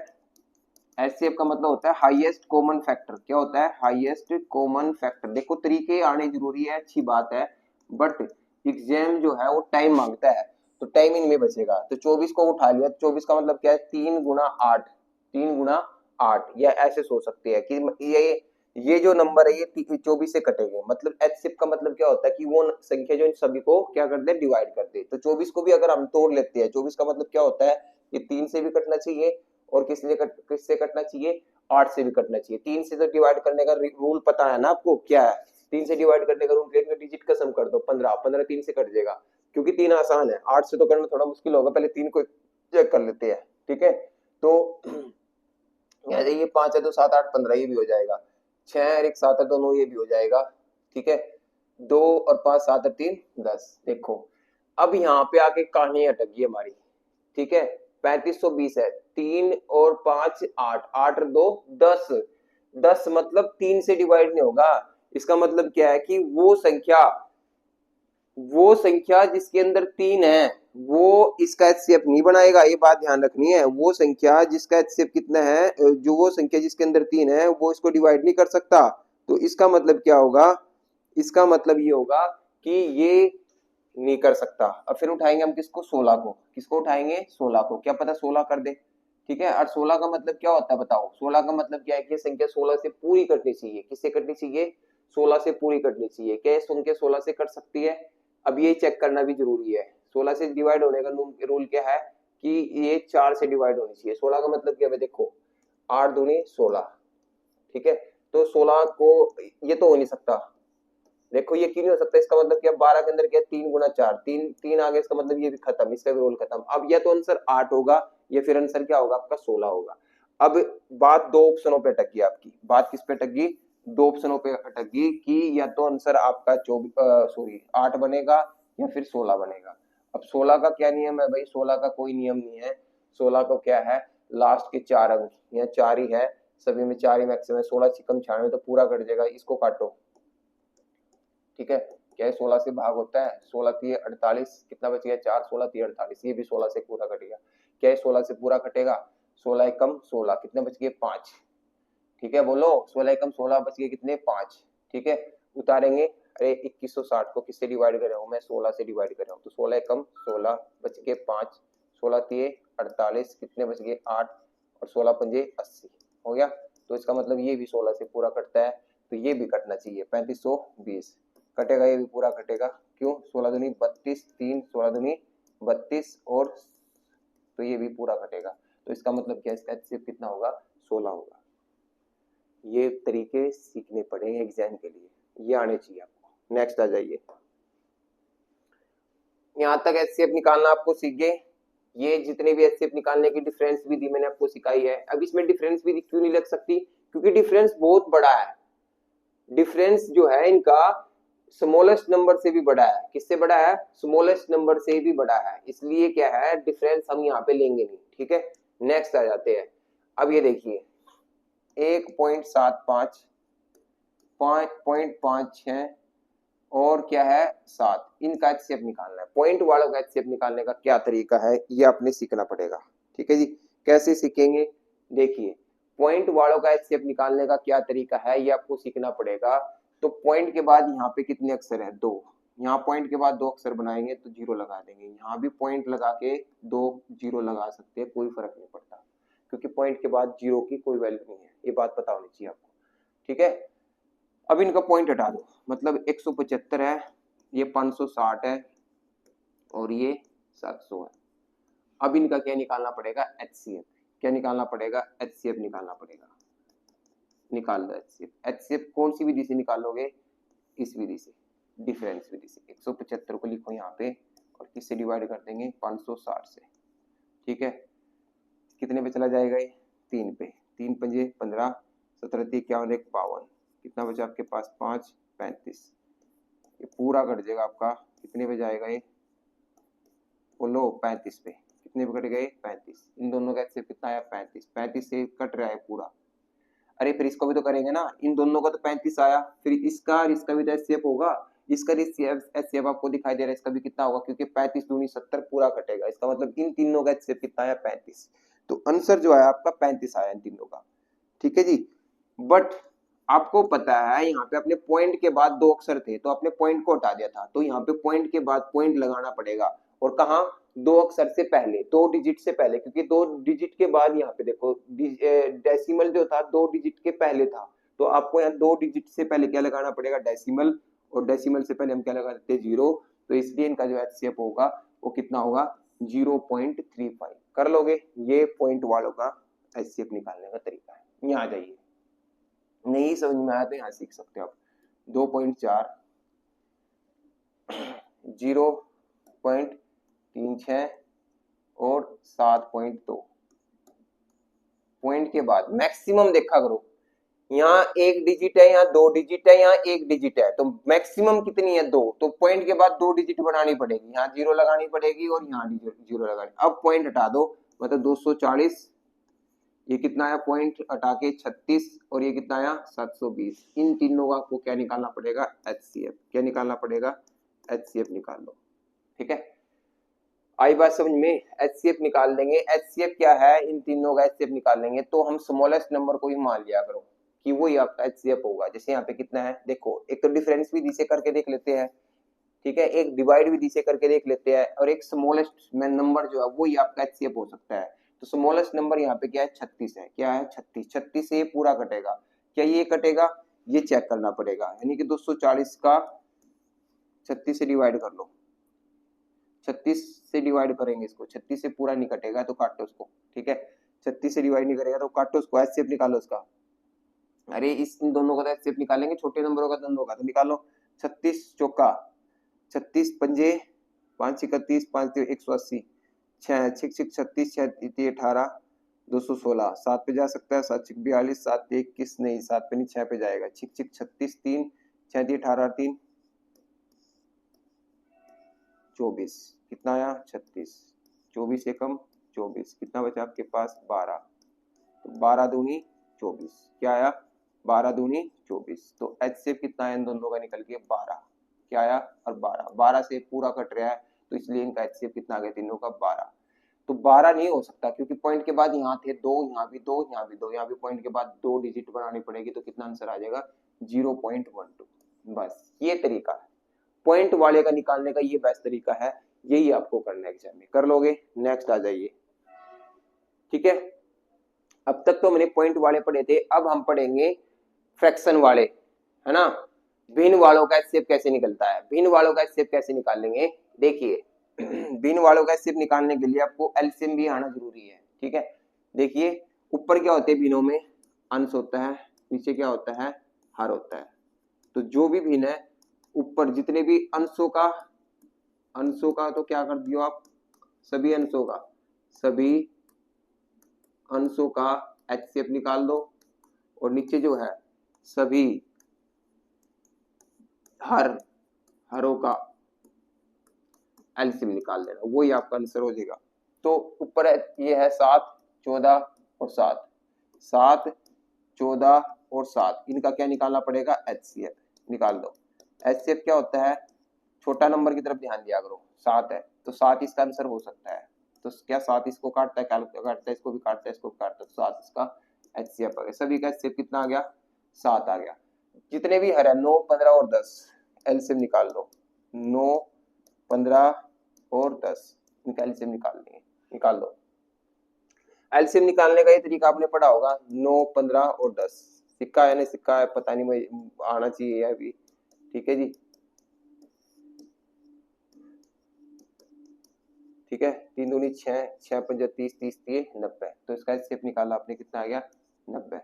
Speaker 1: एचसीएफ का मतलब होता है हाईएस्ट कॉमन फैक्टर। क्या होता है? Highest common factor. देखो तरीके आने जरूरी है, अच्छी बात है, बट एग्जाम जो है वो टाइम मांगता है, तो टाइमिंग में बचेगा। तो 24 को उठा लिया, 24 का मतलब क्या है? 3 गुना 8, 3 गुना 8, या ऐसे सोच सकते हैं कि ये जो नंबर है ये 24 से कटेंगे। मतलब एचसीएफ का मतलब क्या होता है कि वो संख्या जो इन सभी को क्या करते हैं? डिवाइड करते हैं। तो 24 को भी अगर हम तोड़ लेते हैं, 24 का मतलब क्या होता है? ये 3 से भी कटना चाहिए और किससे कटना चाहिए? 8 से भी कटना चाहिए। 3 से तो डिवाइड करने का रूल पता है ना आपको, क्या है? 3 से डिवाइड करने का रूल, एक डिजिट का सम कर दो, 15, 15 3 से कट जाएगा, क्योंकि 3 आसान है, 8 से तो करना थोड़ा मुश्किल होगा। पहले 3 को चेक कर लेते हैं, ठीक है? तो ये 5 है तो 7 8 15 ये भी हो जाएगा, 6 और 1 7 है तो 9 ये भी हो जाएगा, ठीक है? 2 और 5 7 और 3 10। देखो अब यहाँ पे आके कहानी अटक गई हमारी, ठीक है? 3520 है, 3 और 5 8, 8 और 2 10, 10 मतलब 3 से डिवाइड नहीं होगा। इसका मतलब क्या है कि वो संख्या जिसके अंदर 3 है वो इसका एचसीएफ नहीं बनाएगा, ये बात ध्यान रखनी है। वो संख्या जिसका एचसीएफ कितना है, जो वो संख्या जिसके अंदर 3 है वो इसको डिवाइड नहीं कर सकता। तो इसका मतलब क्या होगा? इसका मतलब ये होगा कि ये नहीं कर सकता। अब फिर उठाएंगे हम किसको? 16 को। किसको उठाएंगे? 16 को। क्या पता 16 कर दे, ठीक है? और 16 का मतलब क्या होता है बताओ? 16 का मतलब क्या है कि संख्या 16 से पूरी कटनी चाहिए। किससे कटनी चाहिए? 16 से पूरी कटनी चाहिए। क्या ये संख्या 16 से कट सकती है? अब ये चेक करना भी जरूरी है। 16 से डिवाइड होने का रूल क्या है कि ये 4 से डिवाइड होनी चाहिए। 16 का मतलब क्या है? देखो 8 दूनी 16, ठीक है? तो 16 को ये तो हो नहीं सकता। देखो ये क्यों नहीं हो सकता? इसका मतलब क्या? 12 के अंदर क्या? 3 गुना 4, 3 3 आ गया, इसका मतलब ये भी खत्म, इसका भी रोल खत्म। अब या तो आंसर 8 होगा या फिर आंसर क्या होगा आपका? 16 होगा। अब बात दो ऑप्शनों पे अटक गई आपकी। बात किस पे अटक गई? दो ऑप्शनों पे अटक गई कि या तो आंसर आपका 8 बनेगा या फिर 16 बनेगा। अब 16 का क्या नियम है भाई? 16 का कोई नियम नहीं है। 16 को क्या है? लास्ट के 4 अंक, यहाँ 4 ही है, सभी में 4 ही मैक्सिमम है। 16 चिकम 96 तो पूरा कट जाएगा, इसको काटो, ठीक है? क्या है? 16 से भाग होता है, 16 3 48, कितना बच गया? 4, 16 3 48, ये भी 16 से पूरा कटेगा। क्या है? 16 से पूरा कटेगा, 16 एकम 16, कितने बच गए? 5, ठीक है? बोलो 16 एकम 16 बच गए कितने? 5, ठीक है? उतारेंगे, अरे 2160 को किससे डिवाइड कर रहा हूँ मैं? 16 से डिवाइड कर रहा हूँ, तो 16 एकम 16 बच गए 5, 16 3 48, कितने बच गए? 8, और 16 पंजे 80 हो गया। तो इसका मतलब ये भी 16 से पूरा कटता है, तो ये भी कटना चाहिए। 3520 कटेगा, ये भी पूरा कटेगा। क्यों? 16 दूनी 32, 3 16 दूनी 32, और तो ये भी पूरा कटेगा। तो इसका मतलब क्या? इसका एचसीएफ कितना होगा? 16 होगा। ये तरीके सीखने पड़ेंगे एग्जाम के लिए, ये आने चाहिए आपको। नेक्स्ट आ जाइए। यहां तक एचसीएफ निकालना आपको सीख गए। ये जितने भी एचसीएफ निकालने की डिफरेंस विधि मैंने आपको सिखाई है। अब इसमें डिफरेंस विधि क्यों नहीं लग सकती? क्योंकि डिफरेंस बहुत बड़ा है। डिफरेंस जो है इनका स्मॉलेस्ट नंबर से भी बड़ा है। किससे बड़ा है? स्मॉलेस्ट नंबर से भी बड़ा है। इसलिए क्या है? डिफरेंस हम यहाँ पे लेंगे नहीं, ठीक है? नेक्स्ट आ जाते हैं। अब ये देखिए 1.75, 5.56 और क्या है? 7, इनका एचसीएफ निकालना है। पॉइंट वालों का एचसीएफ निकालने का क्या तरीका है ये आपने सीखना पड़ेगा, ठीक है जी? कैसे सीखेंगे? देखिए पॉइंट वालों का एचसीएफ निकालने का क्या तरीका है ये आपको सीखना पड़ेगा। तो पॉइंट के बाद यहाँ पे कितने अक्षर है? 2। यहाँ पॉइंट के बाद 2 अक्षर बनाएंगे तो 0 लगा देंगे। यहाँ भी पॉइंट लगा के 2 0 लगा सकते हैं, कोई फर्क नहीं पड़ता, क्योंकि पॉइंट के बाद 0 की कोई वैल्यू नहीं है। ये बात पता होनी चाहिए आपको, ठीक है? अब इनका पॉइंट हटा दो, मतलब 175 है, ये 560 है और ये 700 है। अब इनका क्या निकालना पड़ेगा? एचसीएफ। क्या निकालना पड़ेगा? एचसीएफ निकालना पड़ेगा। निकाल लो एचसीएफ। एचसीएफ कौन सी विधि से निकालोगे? इस विधि से, डिफरेंस विधि से। 175 को लिखो यहाँ पे और किससे डिवाइड कर देंगे? 560 से, ठीक है? कितने पे चला जाएगा ये? 3 पे, 3 पंजे 15, 17 3 51 1 52, कितना बचा आपके पास? 5 35, ये पूरा कट जाएगा आपका। कितने पे जाएगा ये? बोलो 35 पे। कितने पे कट गए? 35। इन दोनों का एचसीएफ कितना आया? 35। 35 से कट रहा है पूरा। अरे फिर इसको भी तो करेंगे ना, इन दोनों का तो 35 आया, फिर इसका और इसका भी तो एचसीएफ होगा। इसका एचसीएफ आपको दिखाई दे रहा है, इसका भी कितना होगा? क्योंकि 35 दूनी 70 पूरा कटेगा। इसका मतलब इन तीनों का एचसीएफ कितना आया? 35। तो आंसर जो है आपका 35 आया इन तीनों का। ठीक है जी। बट आपको पता है यहाँ पे अपने पॉइंट के बाद 2 अक्षर थे तो आपने पॉइंट को हटा दिया था, तो यहाँ पे पॉइंट के बाद पॉइंट लगाना पड़ेगा। और कहाँ, 2 अक्षर से पहले, 2 डिजिट से पहले, क्योंकि 2 डिजिट के बाद यहाँ पे देखो डेसिमल जो था 2 डिजिट के पहले था, तो आपको यहाँ 2 डिजिट से पहले क्या लगाना पड़ेगा, डेसिमल, और डेसिमल से पहले हम क्या लगा देते हैं, 0। तो इसलिए इनका जो एचसीएफ होगा वो कितना होगा, 0.35। कर लोगे, ये पॉइंट वालों का एचसीएफ निकालने का तरीका है। यहाँ आ जाइए, नहीं समझ में आया तो यहाँ सीख सकते हो आप। 2.4, 0.36 और 7.2 पॉइंट के बाद मैक्सिमम देखा करो, यहाँ 1 डिजिट है, यहाँ 2 डिजिट है, यहाँ 1 डिजिट है, तो मैक्सिमम कितनी है, 2। तो पॉइंट के बाद 2 डिजिट बनानी पड़ेगी, यहाँ 0 लगानी पड़ेगी और यहाँ 0 लगानी। अब पॉइंट हटा दो, मतलब 240, ये कितना आया, पॉइंट हटा के 36, और ये कितना आया, 720। इन तीनों का आपको क्या निकालना पड़ेगा, एचसीएफ। क्या निकालना पड़ेगा, एचसीएफ निकाल लो। ठीक है, आई बात समझ में, एचसीएफ निकाल लेंगे। एचसीएफ क्या है, इन तीनों का एचसीएफ निकाल लेंगे, तो हम स्मॉलेस्ट नंबर को ही मान लिया करो कि वो ही आपका एचसीएफ होगा। जैसे यहाँ पे कितना है, देखो, एक तो डिफरेंस भी दिसे करके देख लेते हैं, ठीक है, एक डिवाइड भी दिसे करके देख लेते हैं, और एक स्मॉलेस्ट नंबर जो है वो ही आपका एचसीएफ हो सकता है। तो स्मॉलेस्ट नंबर यहाँ पे क्या है, 36 है। क्या है, 36। 36 से ये पूरा कटेगा, क्या ये कटेगा, ये चेक करना पड़ेगा, यानी कि 240 का 36 से डिवाइड कर लो। 36 से डिवाइड करेंगे इसको, 36 से पूरा नहीं कटेगा तो काटो उसको। ठीक है, 36 से डिवाइड नहीं करेगा तो काटो उसको, एचसीएफ निकालो उसका। अरे इन दोनों का एचसीएफ निकालेंगे, छोटे नंबरों का दोनों का, तो निकालो। 36 चौका 36 पंजे 5 31 5 180, 6 6 36 6 18 216, 7 पे जा सकता है, 7 6 42, 7 21 नहीं, 7 पे नहीं, 6 पे जाएगा, 6 6 36 3 6 18 3 24, कितना आया, 36। 24 से कम 24, कितना बचा आपके पास, 12। तो 12 दूनी 24, क्या आया, 12 दूनी 24। तो एचसीएफ कितना है इन दोनों का, निकल के 12। क्या आया, और 12, 12 से पूरा कट रहा है, तो इसलिए इनका एचसीएफ कितना आ गया, तीनों का 12। तो 12 नहीं हो सकता, क्योंकि पॉइंट के बाद यहाँ थे 2, यहाँ भी 2, यहाँ भी 2, यहाँ भी पॉइंट के बाद 2 डिजिट बनानी पड़ेगी, तो कितना आंसर आ जाएगा, 0.12। बस ये तरीका है पॉइंट वाले का निकालने का, ये बेस्ट तरीका है, यही आपको करना है एग्जाम में। कर लोगे, नेक्स्ट आ जाइए। ठीक है, अब तक तो मैंने पॉइंट वाले पढ़े थे, अब हम पढ़ेंगे फ्रैक्शन वाले, है ना। भिन्न वालों का एचसीएफ कैसे निकलता है, भिन्न वालों का एचसीएफ कैसे निकाल लेंगे, देखिए। भिन्न वालों का एचसीएफ निकालने के लिए आपको एलसीएम भी आना जरूरी है। ठीक है, देखिए, ऊपर क्या होते हैं भिन्नों में, अंश होता है, नीचे क्या होता है, हर होता है। तो जो भी भिन्न है, ऊपर जितने भी अंशों का तो क्या कर दियो आप, सभी अंशों का एचसीएफ निकाल दो, और नीचे जो है सभी हरों का एलसीएम निकाल लेना, वही आपका आंसर हो जाएगा। तो ऊपर ये है 7 14 और 7, 7 14 और 7, इनका क्या निकालना पड़ेगा, एचसीएफ निकाल दो। एचसीएफ क्या होता है, छोटा नंबर की तरफ ध्यान दिया करो, 7 है तो 7 इसका आंसर हो सकता है। तो क्या 7 इसको काटता है, काटता है, इसको भी काटता है, इसको भी काटता है, तो 7 इसका एचसीएफ आ गया। सभी का एचसीएफ कितना आ गया, 7 आ गया। जितने भी हर है 9 15 और 10, एलसीएम निकाल दो। 9 15 और 10, इनका एलसीएम निकाल दो। एलसीएम निकालने का ये तरीका आपने पढ़ा होगा, 9 15 और 10। सिक्का है, नहीं सिक्का है पता नहीं, मैं आना चाहिए अभी। ठीक है जी, ठीक है, 3 दूनी 6, 6 पंजा 30, 30 3 90, तो इसका एचसीएफ निकाला आपने, कितना आ गया, 90।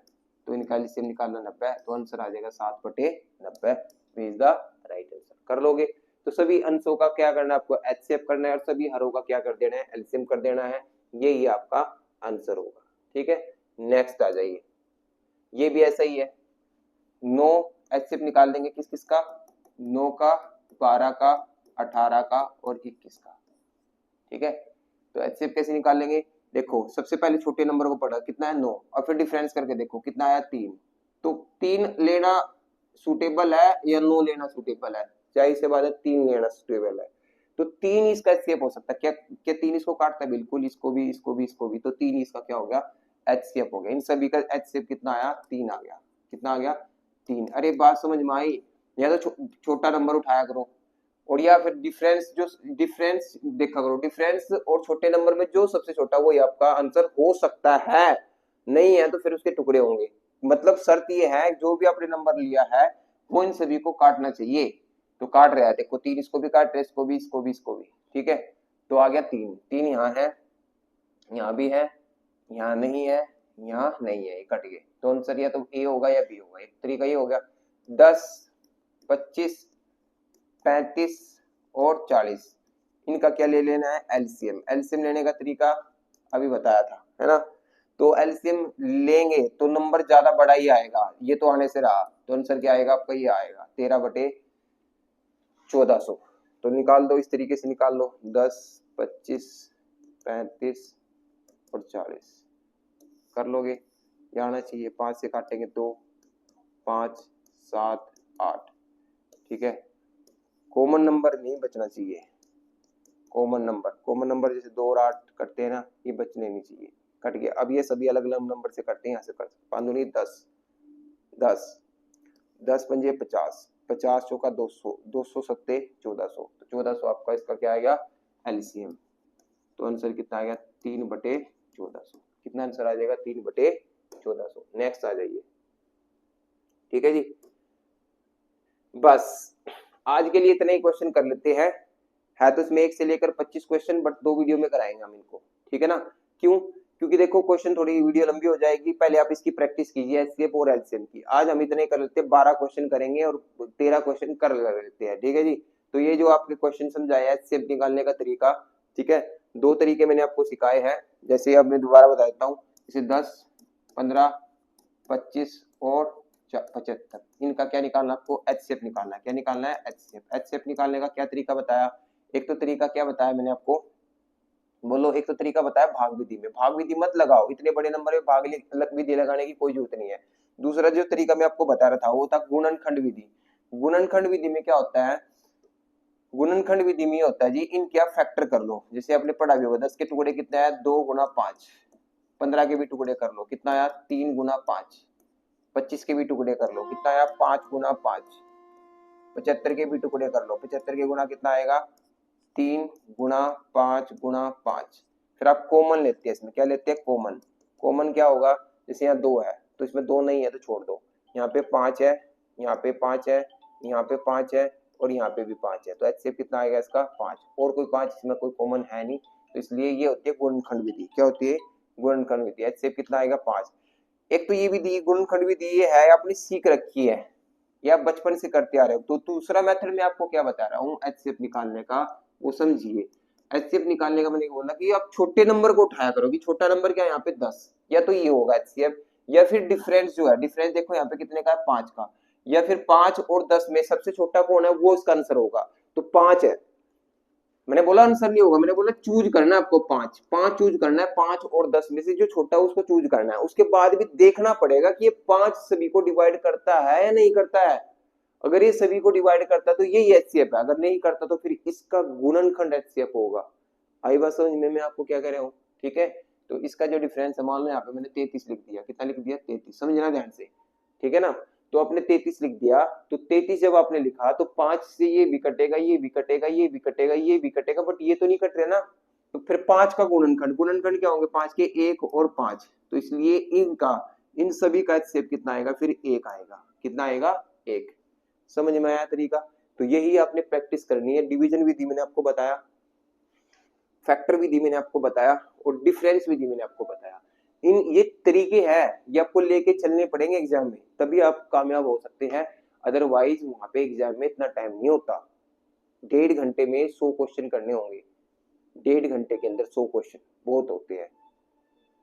Speaker 1: तो इनका एचसीएफ निकालना 90, तो आंसर आ जाएगा 7/90, इज द राइट आंसर। कर लोगे, तो सभी अंशों का क्या करना है आपको, एचसीएफ करना है, और सभी हरों का क्या कर देना है, एलसीएम कर देना है, यही आपका आंसर होगा। ठीक है, नेक्स्ट आ जाइए, ये भी ऐसा ही है। 9 एचसीएफ निकाल देंगे, किस किस का, 9 का, 12 का, 18 का और 21 का। ठीक है, तो एचसीएफ कैसे निकाल लेंगे, देखो सबसे पहले छोटे नंबर को पढ़ा, कितना है 9, और फिर डिफरेंस करके देखो कितना आया 3। तो 3 लेना सूटेबल है या 9 लेना सूटेबल है, जाहिर सी बात है 3 लेना सूटेबल है। तो 3 इसका एचसीएफ हो सकता है क्या? क्या 3 इसको काटता है? बिल्कुल, इसको भी, इसको भी, इसको भी, तो 3 इसका क्या हो गया? एचसीएफ हो गया। इन सभी का एचसीएफ कितना आया? 3 आ गया। कितना आ गया? 3। अरे बात समझ में आई? या तो छोटा नंबर उठाया करो, और या फिर डिफरेंस देखा करो। डिफरेंस और छोटे नंबर में जो सबसे छोटा वही आपका आंसर हो सकता है, नहीं है तो फिर उसके टुकड़े होंगे। मतलब शर्त ये है, जो भी आपने नंबर लिया है वो इन सभी को काटना चाहिए। तो काट रहा है, देखो 3 इसको भी काट रहे, इसको भी, इसको भी, इसको भी, ठीक है। तो आ गया 3। 3 यहाँ है, यहाँ भी है, यहाँ नहीं है, यहाँ नहीं है, ये कट गए। तो आंसर या तो ए होगा या बी होगा। एक तरीका ये हो गया। 10, 25, 35 और 40, इनका क्या ले लेना है? एलसीएम। एलसीएम लेने का तरीका अभी बताया था, है ना। तो एलसीएम लेंगे तो नंबर ज्यादा बड़ा ही आएगा, ये तो आने से रहा। तो आंसर क्या आएगा आपका? ये आएगा 13/1400। तो निकाल दो, इस तरीके से निकाल लो। 10, 25, 35 और 40 कर लोगे, ये आना चाहिए। 5 से काटेंगे 2, 5, 7, 8, ठीक है। कॉमन नंबर नहीं बचना चाहिए। कॉमन नंबर जैसे 2 और 8 कटते हैं ना, ये बचने नहीं चाहिए। कट गया। अब ये सभी अलग अलग नंबर से कटते हैं, यहाँ से कर 5 दूनी 10, 10, 10 पंजे 50, 50 चौका 200, 200 सत्ते 1400। तो 1400 आपका इसका क्या आएगा? एलसीएम। तो आंसर कितना आएगा? 3/1400। कितना आंसर आ जाएगा? 3/1400। नेक्स्ट आ जाइए, ठीक है जी। बस आज के लिए इतने ही क्वेश्चन कर लेते हैं। है तो इसमें 1 से लेकर 25 क्वेश्चन, बट 2 वीडियो में कराएंगे हम इनको, ठीक है ना। क्यों? क्योंकि देखो क्वेश्चन थोड़ी वीडियो लंबी हो जाएगी, पहले आप इसकी प्रैक्टिस कीजिए एचसीएफ और एलसीएम की। आज हम इतने कर लेते हैं, 12 क्वेश्चन करेंगे और 13 क्वेश्चन कर लेते हैं, ठीक है जी। तो ये जो आपके क्वेश्चन समझाया एचसीएफ निकालने का तरीका, ठीक है, 2 तरीके मैंने आपको सिखाए हैं। जैसे अब मैं दोबारा बता देता हूँ, जैसे 10, 15, 25 और 75, इनका क्या निकालना? आपको एचसीएफ निकालना है। क्या निकालना है? एचसीएफ। एचसीएफ निकालने का क्या तरीका बताया? एक तो तरीका क्या बताया मैंने आपको? बोलो। एक तो तरीका बताया भाग विधि में। भाग विधि मत लगाओ, इतने बड़े नंबर में भाग विधि लगाने की कोई जरूरत नहीं है। दूसरा जो तरीका मैं आपको बता रहा था वो था गुणनखंड विधि। गुणनखंड विधि में क्या होता है? गुणनखंड विधि में होता है जी, इन क्या फैक्टर कर लो। जैसे आपने पढ़ा भी होगा, 10 के टुकड़े कितने आया? 2 गुना 5। 15 के भी टुकड़े कर लो, कितना आया? 3 गुना 5। 25 के भी टुकड़े कर लो, कितना आया? 5 गुना 5। 75 के भी टुकड़े कर लो, 75 के गुना कितना आएगा? 3 गुना 5 गुना 5। फिर आप कॉमन लेते हैं, इसमें क्या लेते हैं? कॉमन। कॉमन क्या होगा? जैसे यहाँ 2 है तो इसमें 2 नहीं है तो छोड़ दो। यहाँ पे 5 है, यहाँ पे 5 है, यहाँ पे 5 है और यहाँ पे भी 5 है। तो एचसीएफ कितना आएगा इसका? 5। और कोई 5 इसमें कोई कॉमन है नहीं, तो इसलिए ये होती है गुणनखंड विधि। क्या होती है? गुणनखंड विधि। एचसीएफ कितना आएगा? 5। एक तो ये विधि गुणनखंड विधि ये है, आपने सीख रखी है या बचपन से करते आ रहे हो। तो दूसरा मेथड मैं आपको क्या बता रहा हूँ एचसीएफ निकालने का, वो समझिए। एचसीएफ निकालने का मैंने बोला कि आप छोटे नंबर को उठाया करो। कि छोटा नंबर क्या है? यहाँ पे 10, या तो ये होगा एचसीएफ, या फिर डिफरेंस जो है, डिफरेंस देखो यहाँ पे कितने का है? 5 का। या फिर 5 और 10 में सबसे छोटा कौन है? वो इसका आंसर होगा। तो 5 है। मैंने बोला आंसर नहीं होगा, मैंने बोला चूज करना है आपको। 5 चूज करना है। 5 और 10 में से जो छोटा है उसको चूज करना है। उसके बाद भी देखना पड़ेगा कि ये 5 सभी को डिवाइड करता है या नहीं करता है। अगर ये सभी को डिवाइड करता है तो यही एचसीएफ है, अगर नहीं करता तो फिर इसका गुणनखंड एचसीएफ होगा। आई बात समझ में? मैं आपको क्या कह रहा हूँ, ठीक है। तो इसका जो डिफरेंस है, मान लो यहाँ पे मैंने 33 लिख दिया। कितना लिख दिया? 33। समझना ध्यान से, ठीक है ना। तो आपने 33 लिख दिया, तो 33 जब आपने लिखा तो 5 से ये भी कटेगा, ये भी कटेगा, ये भी कटेगा, ये भी कटेगा, बट ये तो नहीं कट रहे ना। तो फिर 5 का गुणनखंड, गुणनखंड क्या होंगे? 5 के 1 और 5। तो इसलिए इनका, इन सभी का एचसीएफ कितना आएगा? फिर 1 आएगा। कितना आएगा? 1। समझ में आया तरीका? तो यही आपने प्रैक्टिस करनी है। डिवीजन विधि मैंने आपको बताया, फैक्टर विधि मैंने आपको बताया, और डिफरेंस विधि मैंने आपको बताया। इन ये तरीके हैं, ये आपको लेके चलने पड़ेंगे एग्जाम में, तभी आप कामयाब हो सकते हैं। अदरवाइज वहां पे एग्जाम में इतना टाइम नहीं होता। 1.5 घंटे में 100 क्वेश्चन करने होंगे। 1.5 घंटे के अंदर 100 क्वेश्चन बहुत होते हैं,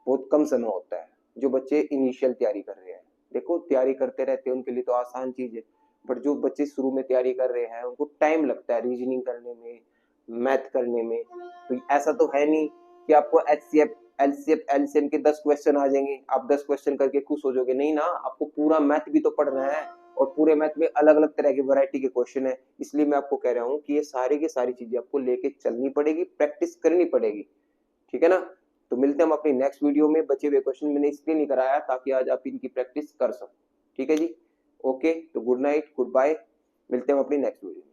Speaker 1: बहुत कम समय होता है। जो बच्चे इनिशियल तैयारी कर रहे हैं, देखो तैयारी करते रहते हैं उनके लिए तो आसान चीज है, बट जो बच्चे शुरू में तैयारी कर रहे हैं उनको टाइम लगता है रीजनिंग करने में, मैथ करने में। तो ऐसा तो है नहीं कि आपको एचसीएफ एलसीएफ एलसीएम के 10 क्वेश्चन आ जाएंगे, आप 10 क्वेश्चन करके खुश हो जाओगे। नहीं ना, आपको पूरा मैथ भी तो पढ़ना है और पूरे मैथ में अलग अलग तरह की वैरायटी के क्वेश्चन है, इसलिए मैं आपको कह रहा हूँ कि ये सारी की सारी चीजें आपको लेके चलनी पड़ेगी, प्रैक्टिस करनी पड़ेगी, ठीक है ना। तो मिलते हैं हम अपनी नेक्स्ट वीडियो में। बचे हुए क्वेश्चन मैंने इसलिए नहीं कराया ताकि आज आप इनकी प्रैक्टिस कर सको, ठीक है जी। ओके, तो गुड नाइट, गुड बाय, मिलते हैं हम अपनी नेक्स्ट वीडियो।